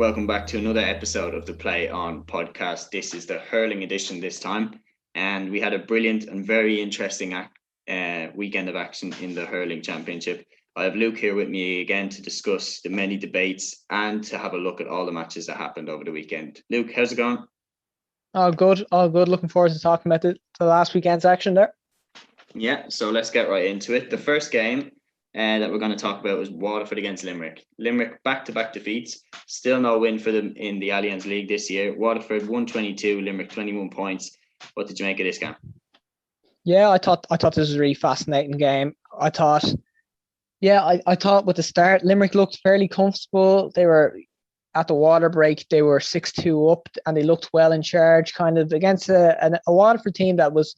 Welcome back to another episode of the Play On podcast. This is the hurling edition this time, and we had a brilliant and very interesting weekend of action in the hurling championship. I have Luke here with me again to discuss the many debates and to have a look at all the matches that happened over the weekend. Luke, how's it going? All good. Looking forward to talking about the last weekend's action there. Yeah, so let's get right into it. The first game that we're going to talk about was Waterford against Limerick. Limerick back-to-back defeats, still no win for them in the Allianz League this year. Waterford 122, Limerick 21 points. What did you make of this game? Yeah, I thought this was a really fascinating game. I thought with the start, Limerick looked fairly comfortable. They were at the water break, they were 6-2 up and they looked well in charge, kind of against a Waterford team that was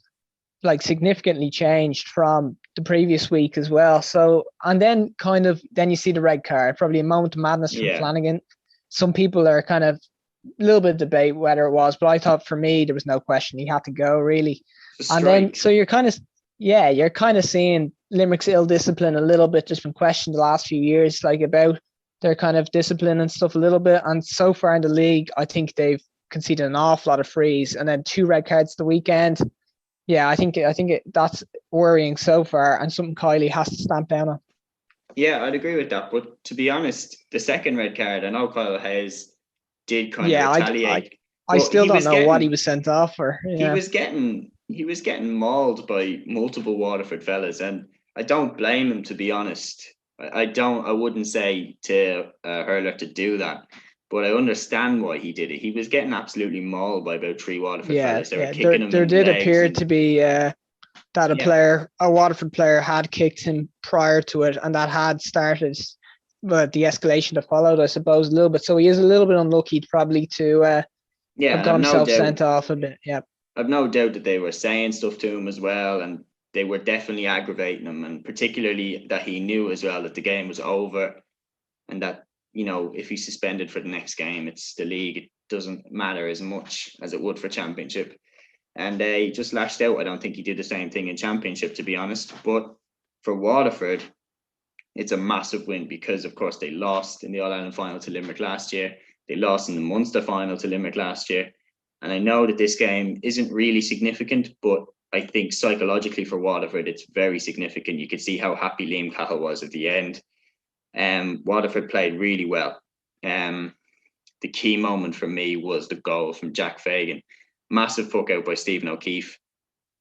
like significantly changed from the previous week as well. So, and then you see the red card, probably a moment of madness from Flanagan. Some people are kind of a little bit of debate whether it was, but I thought for me, there was no question. He had to go really. And then, so you're kind of seeing Limerick's ill discipline a little bit, just been questioned the last few years, like about their kind of discipline and stuff a little bit. And so far in the league, I think they've conceded an awful lot of frees and then 2 red cards the weekend. Yeah, I think that's worrying so far and something Kylie has to stamp down on. Yeah, I'd agree with that. But to be honest, the second red card, I know Kyle Hayes did kind of retaliate. I still don't know what he was sent off for. Yeah. He was getting mauled by multiple Waterford fellas, and I don't blame him, to be honest. I wouldn't say to Hurler to do that, but I understand why he did it. He was getting absolutely mauled by about 3 Waterford fellas. They were kicking him. There did appear to be that a Waterford player had kicked him prior to it, and that had started the escalation that followed, I suppose, a little bit. So he is a little bit unlucky probably to have got himself sent off a bit. Yeah. I've no doubt that they were saying stuff to him as well, and they were definitely aggravating him, and particularly that he knew as well that the game was over and that, you know, if he's suspended for the next game, it's the league. It doesn't matter as much as it would for championship. And he just lashed out. I don't think he did the same thing in championship, to be honest. But for Waterford, it's a massive win because, of course, they lost in the All-Ireland final to Limerick last year. They lost in the Munster final to Limerick last year. And I know that this game isn't really significant, but I think psychologically for Waterford, it's very significant. You could see how happy Liam Cahill was at the end. Waterford played really well. The key moment for me was the goal from Jack Fagan. Massive puck out by Stephen O'Keefe.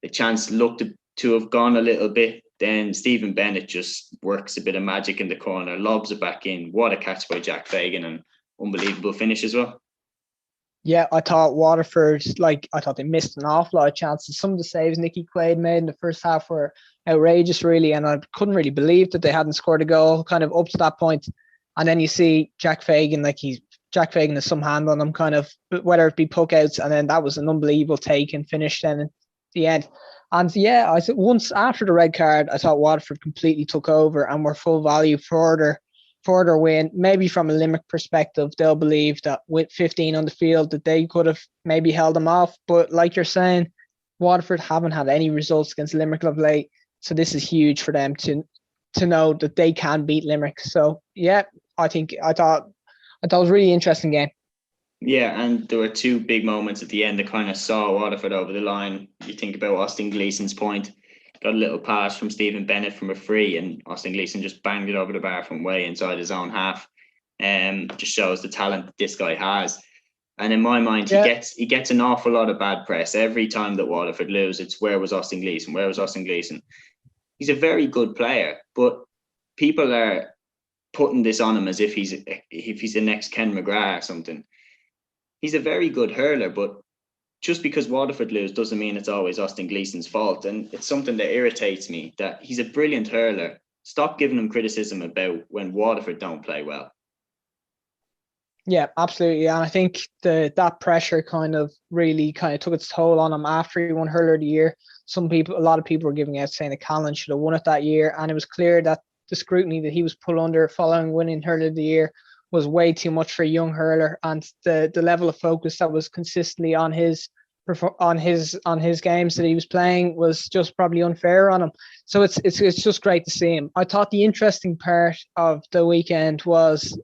The chance looked to have gone a little bit. Then Stephen Bennett just works a bit of magic in the corner, lobs it back in. What a catch by Jack Fagan, and unbelievable finish as well. Yeah, I thought Waterford, they missed an awful lot of chances. Some of the saves Nicky Quaid made in the first half were outrageous, really, and I couldn't really believe that they hadn't scored a goal kind of up to that point. And then you see Jack Fagan, Jack Fagan has some hand on him, kind of, whether it be puck outs, and then that was an unbelievable take and finish then at the end. And yeah, I thought once after the red card, I thought Waterford completely took over and were full value for their win. Maybe from a Limerick perspective, they'll believe that with 15 on the field that they could have maybe held them off. But like you're saying, Waterford haven't had any results against Limerick of late, so this is huge for them to know that they can beat Limerick. So yeah, I thought it was a really interesting game. Yeah, and there were 2 big moments at the end that kind of saw Waterford over the line. You think about Austin Gleeson's point, got a little pass from Stephen Bennett from a free, and Austin Gleeson just banged it over the bar from way inside his own half. Just shows the talent that this guy has. And in my mind, he gets an awful lot of bad press every time that Waterford lose. It's where was Austin Gleeson? Where was Austin Gleeson? He's a very good player, but people are putting this on him as if he's the next Ken McGrath or something. He's a very good hurler, but just because Waterford lose doesn't mean it's always Austin Gleeson's fault. And it's something that irritates me, that he's a brilliant hurler. Stop giving him criticism about when Waterford don't play well. Yeah, absolutely. And I think that pressure really took its toll on him after he won Hurler of the Year. A lot of people were giving out saying that Callan should have won it that year. And it was clear that the scrutiny that he was put under following winning Hurler of the Year was way too much for a young hurler, and the level of focus that was consistently on his games that he was playing was just probably unfair on him. So it's just great to see him. I thought the interesting part of the weekend was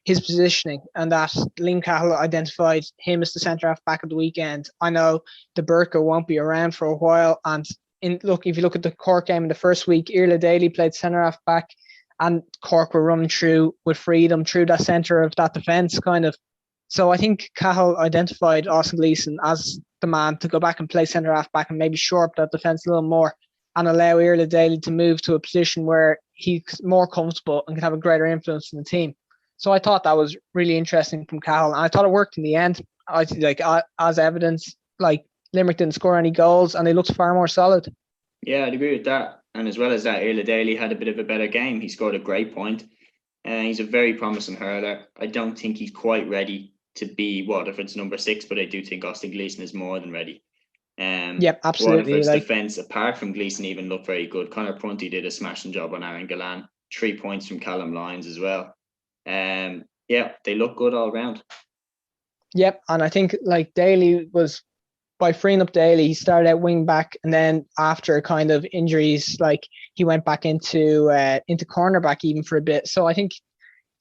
his positioning, and that Liam Cahill identified him as the centre half back at the weekend. I know the Burka won't be around for a while, and if you look at the Cork game in the first week, Iarla Daly played centre half back, and Cork were running through with freedom through that centre of that defence kind of. So I think Cahill identified Austin Gleeson as the man to go back and play centre half back and maybe shore up that defence a little more and allow Iarla Daly to move to a position where he's more comfortable and can have a greater influence in the team. So I thought that was really interesting from Cahill, and I thought it worked in the end. I think, as evidence, Limerick didn't score any goals and they looked far more solid. Yeah, I'd agree with that. And as well as that, Iarla Daly had a bit of a better game. He scored a great point. He's a very promising hurler. I don't think he's quite ready to be Waterford's number 6, but I do think Austin Gleeson is more than ready. Yep, absolutely. Waterford's defence, apart from Gleeson, even looked very good. Conor Prunty did a smashing job on Aaron Gallan. 3 points from Callum Lyons as well. They look good all round. Yep, and I think Daly was, by freeing up Daly, he started out wing back, and then after kind of injuries, he went back into cornerback even for a bit. So I think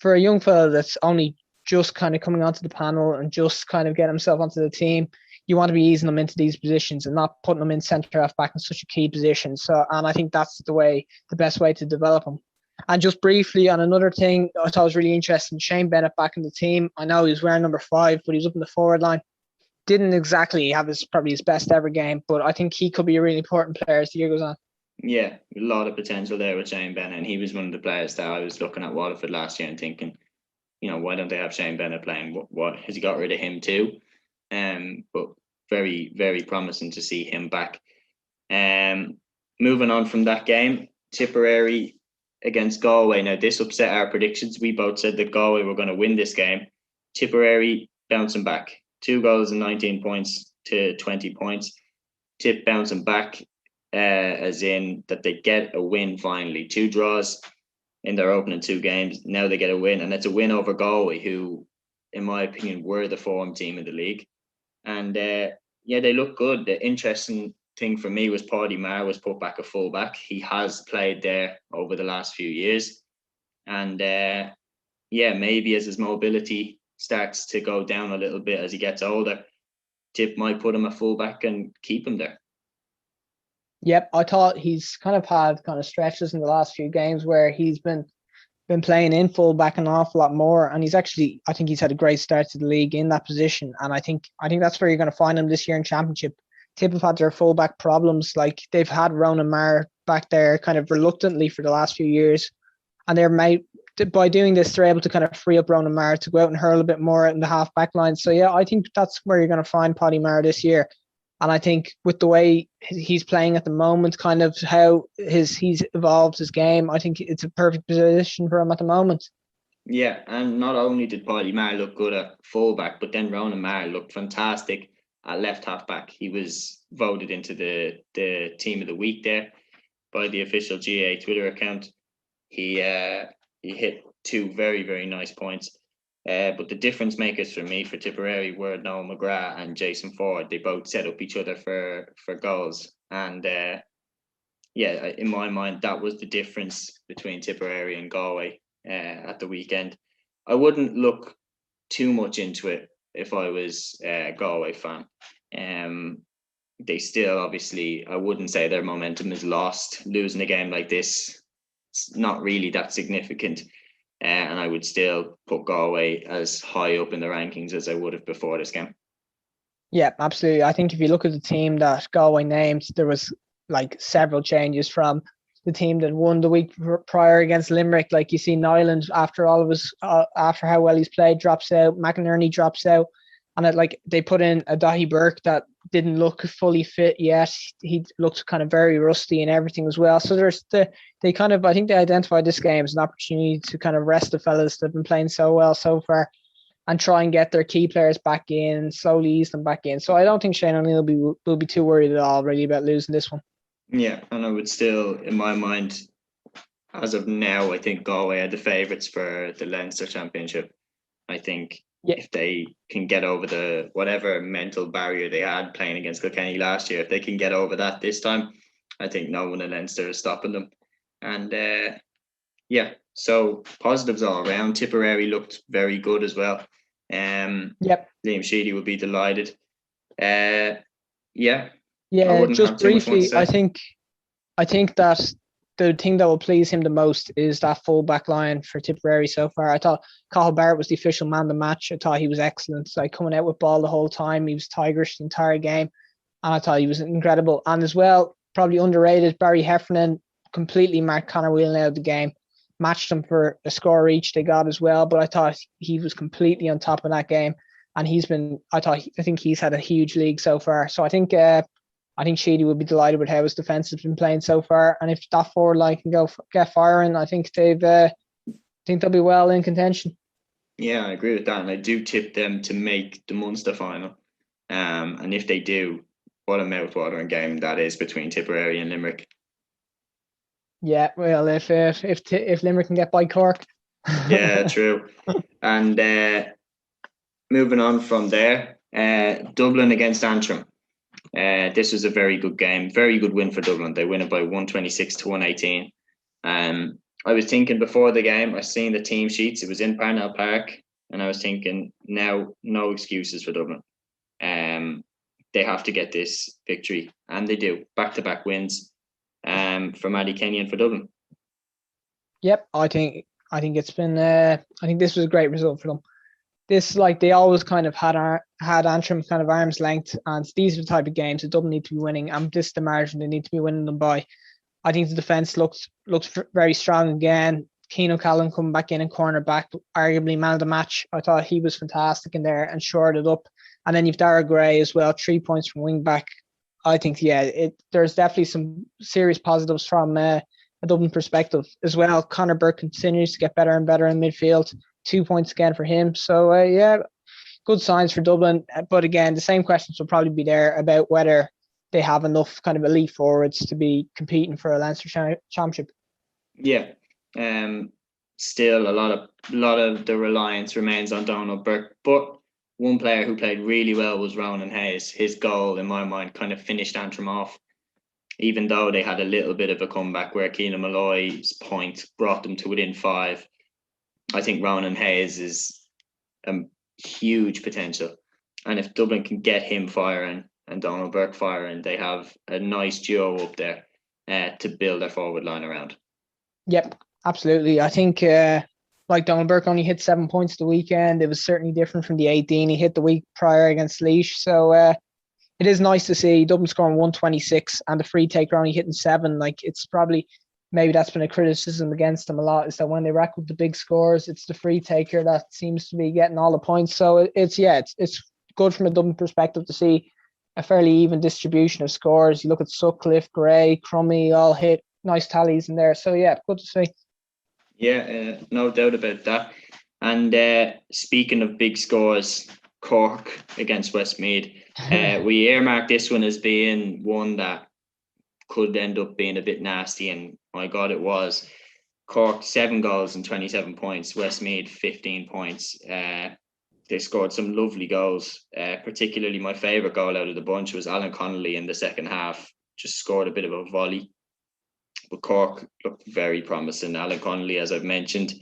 for a young fella that's only just kind of coming onto the panel and just kind of getting himself onto the team, you want to be easing them into these positions and not putting them in centre half back in such a key position. So, and I think that's the best way to develop them. And just briefly on another thing, I thought was really interesting, Shane Bennett back in the team. I know he was wearing number 5, but he was up in the forward line. Didn't exactly have probably his best ever game, but I think he could be a really important player as the year goes on. Yeah, a lot of potential there with Shane Bennett. And he was one of the players that I was looking at Waterford last year and thinking, why don't they have Shane Bennett playing? What has he got rid of him too? But very, very promising to see him back. Moving on from that game, Tipperary against Galway. Now, this upset our predictions. We both said that Galway were going to win this game. Tipperary bouncing back. 2 goals and 19 points to 20 points. Tipp bouncing back, as in that they get a win finally. 2 draws in their opening 2 games. Now they get a win, and it's a win over Galway, who, in my opinion, were the form team in the league. And they look good. The interesting thing for me was Paddy Maher was put back a fullback. He has played there over the last few years. And maybe as his mobility starts to go down a little bit as he gets older, Tipp might put him a fullback and keep him there. Yep, I thought he's kind of had stretches in the last few games where he's been playing in fullback an awful lot more, and I think he's had a great start to the league in that position, and I think that's where you're going to find him this year in Championship. Tipp have had their fullback problems. They've had Ronan Maher back there kind of reluctantly for the last few years, and by doing this, they're able to kind of free up Ronan Maher to go out and hurl a bit more in the half back line. So yeah, I think that's where you're going to find Paddy Maher this year. And I think with the way he's playing at the moment, kind of how he's evolved his game, I think it's a perfect position for him at the moment. Yeah, and not only did Paddy Maher look good at fullback, but then Ronan Maher looked fantastic at left half back. He was voted into the team of the week there by the official GAA Twitter account. He hit 2 very, very nice points. But the difference makers for me for Tipperary were Noel McGrath and Jason Ford. They both set up each other for goals. And in my mind, that was the difference between Tipperary and Galway at the weekend. I wouldn't look too much into it if I was a Galway fan. They still, obviously, I wouldn't say their momentum is lost. Losing a game like this, it's not really that significant. And I would still put Galway as high up in the rankings as I would have before this game. Yeah, absolutely. I think if you look at the team that Galway named, there was several changes from the team that won the week prior against Limerick. You see Nyland, after all of his, after how well he's played, drops out. McInerney drops out. And they put in a Dahi Burke that didn't look fully fit yet. He looked kind of very rusty and everything as well. So I think they identified this game as an opportunity to kind of rest the fellas that have been playing so well so far and try and get their key players back in, slowly ease them back in. So I don't think Shane O'Neill will be too worried at all really about losing this one. Yeah, and I would still, in my mind, as of now, I think Galway are the favourites for the Leinster Championship. I think if they can get over the whatever mental barrier they had playing against Kilkenny last year, if they can get over that this time, I think no one in Leinster is stopping them. And So positives all around. Tipperary looked very good as well. Yep. Liam Sheedy would be delighted. Yeah. I Yeah, wouldn't just have too much more to briefly, say. I think that the thing that will please him the most is that full back line for Tipperary so far. I thought Cathal Barrett was the official man of the match. I thought he was excellent. Like coming out with ball the whole time. He was tigerish the entire game. And I thought he was incredible. And as well, probably underrated, Barry Heffernan completely marked Conor Whelan out of the game. Matched them for a score each they got as well. But I thought he was completely on top of that game. And I think he's had a huge league so far. So I think Sheedy would be delighted with how his defence has been playing so far. And if that forward line can get firing, I think they'll be well in contention. Yeah, I agree with that. And I do tip them to make the Munster final. And if they do, what a mouthwatering game that is between Tipperary and Limerick. Yeah, well, if Limerick can get by Cork. Yeah, true. And moving on from there, Dublin against Antrim. This was a very good game, very good win for Dublin. They win it by 126 to 118. I was thinking before the game, I seen the team sheets. It was in Parnell Park, and I was thinking, now no excuses for Dublin. They have to get this victory, and they do. Back-to-back wins for Maddie Kenyon for Dublin. Yep, I think it's been. I think this was a great result for them. This, like, they always kind of had Antrim kind of arm's length, and these are the type of games that Dublin need to be winning, and this is the margin they need to be winning them by. I think the defence looks very strong again. Keane O'Callaghan coming back in cornerback, arguably man of the match. I thought he was fantastic in there and shored it up. And then you've Dara Gray as well, 3 points from wing back. I think, there's definitely some serious positives from a Dublin perspective as well. Conor Burke continues to get better and better in midfield. 2 points again for him. So, good signs for Dublin. But again, the same questions will probably be there about whether they have enough kind of elite forwards to be competing for a Leinster Championship. Yeah. Still a lot of the reliance remains on Donald Burke. But one player who played really well was Ronan Hayes. His goal, in my mind, kind of finished Antrim off, even though they had a little bit of a comeback where Keelan Malloy's point brought them to within 5. I think Ronan Hayes is a huge potential. And if Dublin can get him firing and Donald Burke firing, they have a nice duo up there to build their forward line around. Yep, absolutely. I think like Donald Burke only hit 7 points the weekend. It was certainly different from the 18 he hit the week prior against Laois. So it is nice to see Dublin scoring 126 and the free taker only hitting 7. Like, it's probably, maybe that's been a criticism against them a lot, is that when they rack up the big scores, it's the free taker that seems to be getting all the points. So it's good from a Dublin perspective to see a fairly even distribution of scores. You look at Sutcliffe, Gray, Crummy, all hit nice tallies in there. So good to see. Yeah, no doubt about that. And speaking of big scores, Cork against Westmead. We earmarked this one as being one that could end up being a bit nasty, and my God, it was. Cork 7 goals and 27 points. Westmead 15 points. They scored some lovely goals. Particularly my favourite goal out of the bunch was Alan Connolly in the second half. Just scored a bit of a volley. But Cork looked very promising. Alan Connolly, as I've mentioned,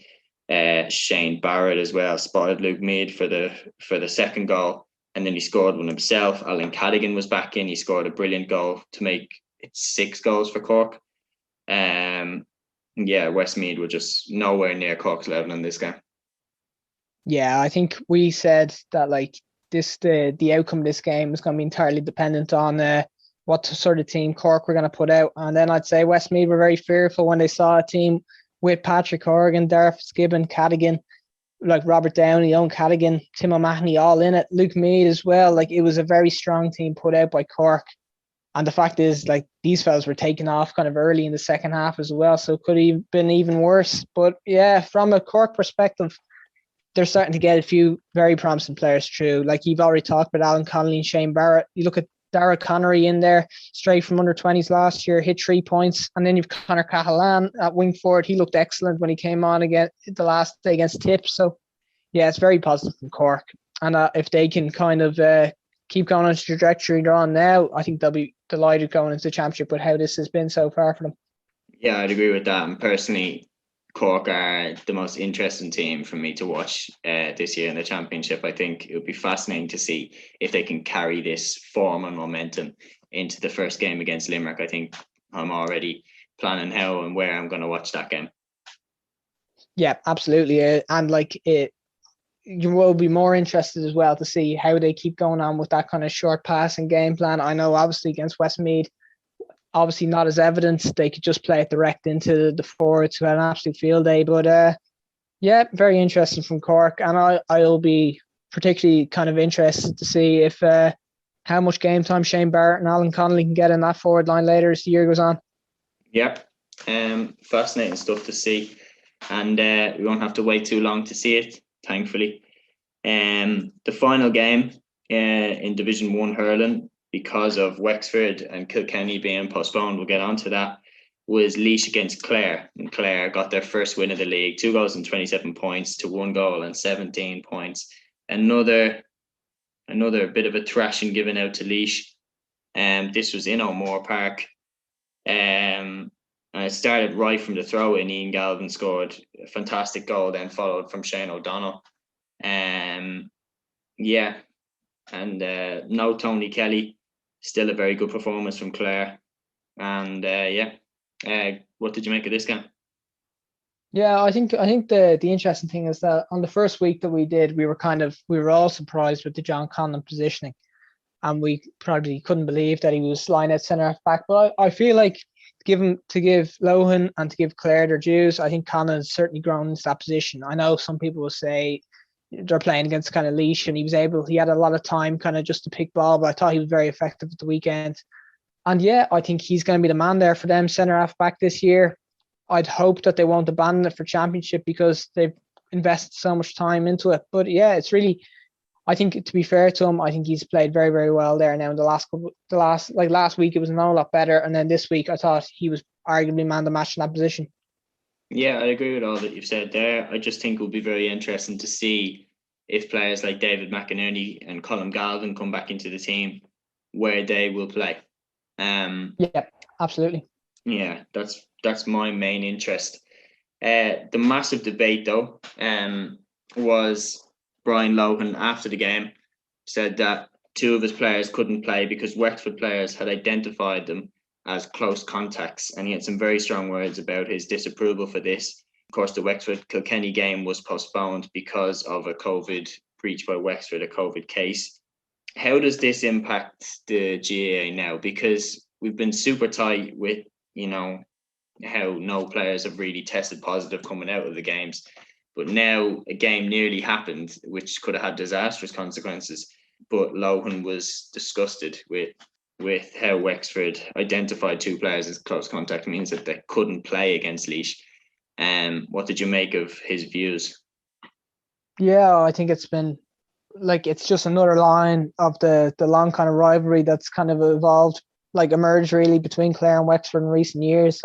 Shane Barrett as well spotted Luke Mead for the second goal, and then he scored one himself. Alan Cadigan was back in. He scored a brilliant goal to make it 6 goals for Cork. Westmead were just nowhere near Cork's level in this game. Yeah, I think we said that the outcome of this game is going to be entirely dependent on what sort of team Cork were going to put out. And then I'd say Westmead were very fearful when they saw a team with Patrick Horgan, Darth Skibbon, Cadigan, like Robert Downey, Owen Cadigan, Tim O'Mahony, all in it. Luke Mead as well. Like, it was a very strong team put out by Cork. And the fact is, like, these fellas were taken off kind of early in the second half as well. So it could have been even worse. But yeah, from a Cork perspective, they're starting to get a few very promising players through. Like, you've already talked about Alan Connolly and Shane Barrett. You look at Dara Connery in there, straight from under 20s last year, hit 3 points. And then you've Conor Cahalane at wing forward. He looked excellent when he came on again the last day against Tipp. So, yeah, it's very positive from Cork. And if they can kind of keep going on the trajectory they're on now, I think they'll be delighted going into the championship with how this has been so far for them. Yeah, I'd agree with that. And personally, Cork are the most interesting team for me to watch this year in the championship. I think it would be fascinating to see if they can carry this form and momentum into the first game against Limerick. I think I'm already planning how and where I'm going to watch that game. Yeah, absolutely. And like it, you will be more interested as well to see how they keep going on with that kind of short passing game plan. I know obviously against Westmead, obviously not as evident. They could just play it direct into the forwards who had an absolute field day. But yeah, very interesting from Cork. And I'll be particularly kind of interested to see if how much game time Shane Barrett and Alan Connolly can get in that forward line later as the year goes on. Yep. Fascinating stuff to see. And we won't have to wait too long to see it, thankfully. The final game in Division 1 hurling, because of Wexford and Kilkenny being postponed, we'll get on to that, was Laois against Clare. And Clare got their first win of the league, 2 goals and 27 points to 1 goal and 17 points. Another bit of a thrashing given out to Laois. This was in O'Moore Park. And it started right from the throw-in. Ian Galvin scored a fantastic goal, then followed from Shane O'Donnell. No Tony Kelly, still a very good performance from Clare. And what did you make of this game? Yeah, I think the interesting thing is that on the first week that we did, we were all surprised with the John Conlon positioning, and we probably couldn't believe that he was lying at centre half back. But I feel like to give Lohan and to give Clare their dues, I think Conlon has certainly grown into that position. I know some people will say they're playing against kind of Laois, and he had a lot of time kind of just to pick ball, but I thought he was very effective at the weekend. And yeah, I think he's going to be the man there for them, centre half back this year. I'd hope that they won't abandon it for championship because they've invested so much time into it. But yeah, it's really, I think to be fair to him, I think he's played very, very well there now in last week it was no lot better. And then this week I thought he was arguably man of the match in that position. Yeah, I agree with all that you've said there. I just think it will be very interesting to see if players like David McInerney and Colin Galvin come back into the team, where they will play. Yeah, absolutely. Yeah, that's my main interest. The massive debate though was Brian Lohan after the game said that 2 of his players couldn't play because Wexford players had identified them as close contacts, and he had some very strong words about his disapproval for this. Of course, the Wexford Kilkenny game was postponed because of a COVID breach by Wexford, a COVID case. How does this impact the GAA now? Because we've been super tight with, how no players have really tested positive coming out of the games. But now a game nearly happened, which could have had disastrous consequences. But Lohan was disgusted with how Wexford identified 2 players as close contact, means that they couldn't play against Laois. What did you make of his views? Yeah, I think it's been it's just another line of the long kind of rivalry that's kind of emerged really between Clare and Wexford in recent years.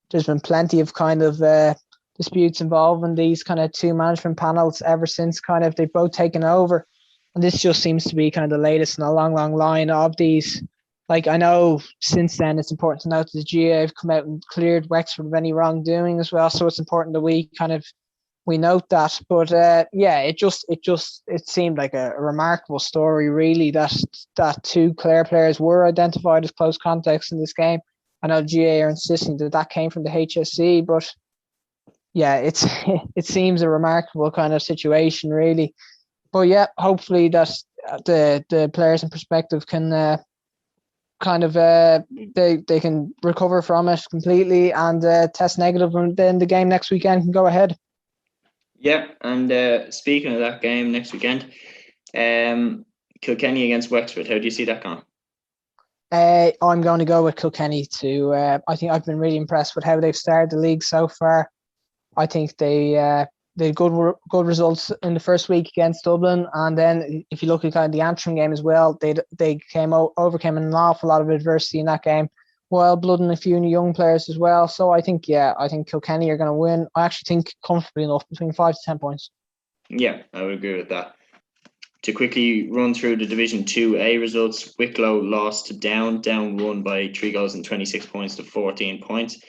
There's been plenty of kind of disputes involving these kind of 2 management panels ever since kind of they've both taken over. And this just seems to be kind of the latest in a long, long line of these. I know since then it's important to note that the GAA have come out and cleared Wexford of any wrongdoing as well. So it's important that we note that. But it seemed like a remarkable story really that 2 Clare players were identified as close contacts in this game. I know GAA are insisting that came from the HSC, but yeah, it seems a remarkable kind of situation really. But yeah, hopefully that the players in perspective can they can recover from it completely and test negative, and then the game next weekend can go ahead. Yeah, and speaking of that game next weekend, Kilkenny against Wexford, how do you see that going? I'm going to go with Kilkenny too. I think I've been really impressed with how they've started the league so far. I think they had good results in the first week against Dublin, and then if you look at kind of the Antrim game as well, they overcame an awful lot of adversity in that game, while blooding a few young players as well. So I think Kilkenny are going to win. I actually think comfortably enough, between 5 to 10 points. Yeah, I would agree with that. To quickly run through the Division 2A results, Wicklow lost to Down 1 by 3 goals and 26 points to 14 points.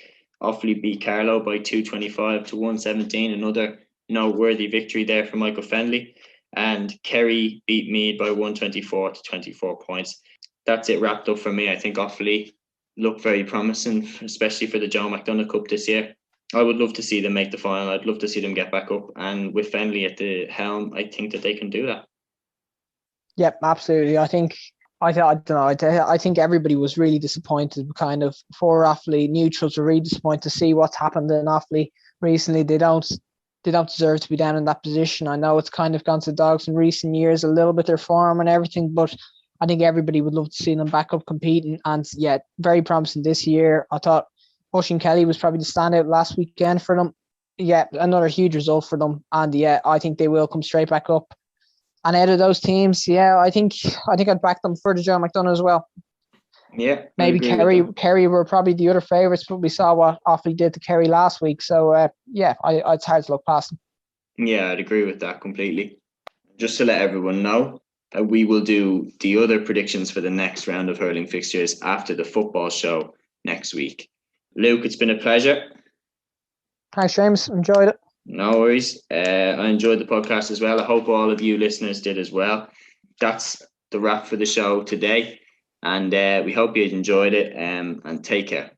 Offaly beat Carlow by 225 to 117. Another noteworthy victory there for Michael Fennelly. And Kerry beat Meath by 124 to 24 points. That's it wrapped up for me. I think Offaly look very promising, especially for the Joe McDonagh Cup this year. I would love to see them make the final. I'd love to see them get back up. And with Fennelly at the helm, I think that they can do that. Yep, absolutely. I think everybody was really disappointed. Kind of for Offaly, neutrals were really disappointed to see what's happened in Offaly recently. They don't deserve to be down in that position. I know it's kind of gone to the dogs in recent years, a little bit their form and everything, but I think everybody would love to see them back up competing. And yeah, very promising this year. I thought Oisin Kelly was probably the standout last weekend for them. Yeah, another huge result for them. And yeah, I think they will come straight back up. And out of those teams, yeah, I think I'd back them for the Joe McDonagh as well. Yeah, maybe Kerry were probably the other favourites, but we saw what Offaly did to Kerry last week. So yeah, it's hard to look past them. Yeah, I'd agree with that completely. Just to let everyone know, we will do the other predictions for the next round of hurling fixtures after the football show next week. Luke, it's been a pleasure. Thanks, James. Enjoyed it. No worries. I enjoyed the podcast as well. I hope all of you listeners did as well. That's the wrap for the show today. And we hope you enjoyed it, and take care.